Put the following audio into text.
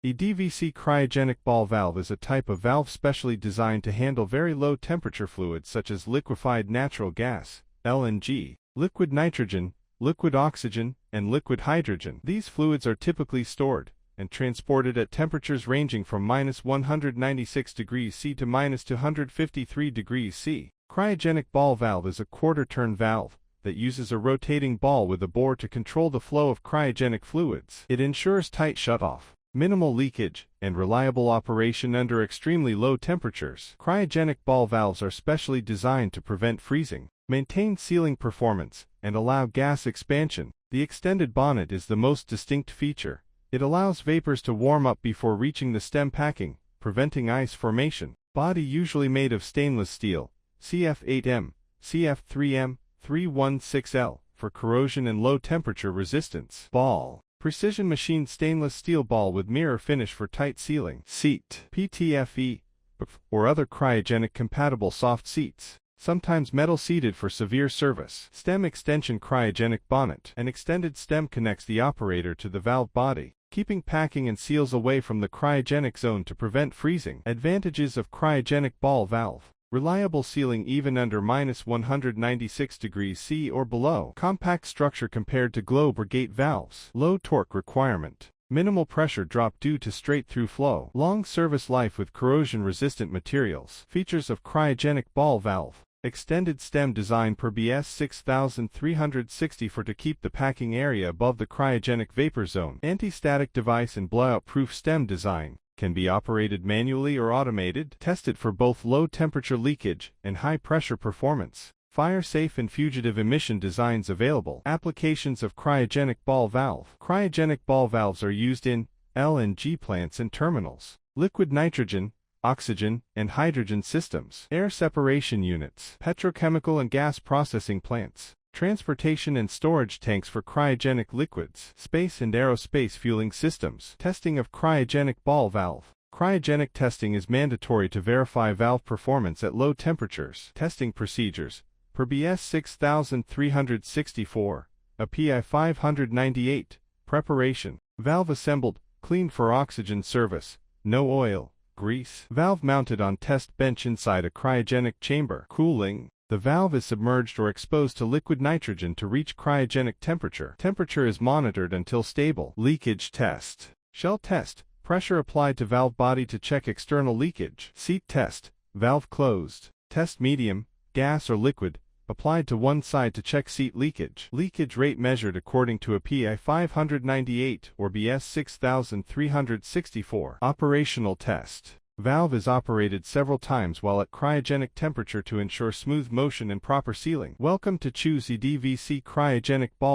A DVC cryogenic ball valve is a type of valve specially designed to handle very low temperature fluids such as liquefied natural gas, LNG, liquid nitrogen, liquid oxygen, and liquid hydrogen. These fluids are typically stored and transported at temperatures ranging from -196 degrees C to -253 degrees C. Cryogenic ball valve is a quarter-turn valve that uses a rotating ball with a bore to control the flow of cryogenic fluids. It ensures tight shutoff, minimal leakage, and reliable operation under extremely low temperatures. Cryogenic ball valves are specially designed to prevent freezing, maintain sealing performance, and allow gas expansion. The extended bonnet is the most distinct feature. It allows vapors to warm up before reaching the stem packing, preventing ice formation. Body usually made of stainless steel, CF8M, CF3M, 316L, for corrosion and low temperature resistance. Ball. Precision machined stainless steel ball with mirror finish for tight sealing. Seat. PTFE, or other cryogenic compatible soft seats, sometimes metal seated for severe service. Stem extension cryogenic bonnet. An extended stem connects the operator to the valve body, keeping packing and seals away from the cryogenic zone to prevent freezing. Advantages of cryogenic ball valve. Reliable sealing even under -196 degrees C or below. Compact structure compared to globe or gate valves. Low torque requirement. Minimal pressure drop due to straight-through flow. Long service life with corrosion-resistant materials. Features of cryogenic ball valve. Extended stem design per BS 6360 for to keep the packing area above the cryogenic vapor zone. Anti-static device and blowout-proof stem design. Can be operated manually or automated. Tested for both low temperature leakage and high pressure performance. Fire-safe and fugitive emission designs available. Applications of cryogenic ball valve. Cryogenic ball valves are used in LNG plants and terminals, liquid nitrogen, oxygen, and hydrogen systems, air separation units, petrochemical and gas processing plants, transportation and storage tanks for cryogenic liquids, space and aerospace fueling systems. Testing of cryogenic ball valve. Cryogenic testing is mandatory to verify valve performance at low temperatures. Testing procedures. Per BS 6364, API 598, preparation. Valve assembled, cleaned for oxygen service, no oil, grease. Valve mounted on test bench inside a cryogenic chamber. Cooling. The valve is submerged or exposed to liquid nitrogen to reach cryogenic temperature. Temperature is monitored until stable. Leakage test. Shell test. Pressure applied to valve body to check external leakage. Seat test. Valve closed. Test medium, gas or liquid, applied to one side to check seat leakage. Leakage rate measured according to API 598 or BS 6364. Operational test. Valve is operated several times while at cryogenic temperature to ensure smooth motion and proper sealing. Welcome to choose a DVC cryogenic ball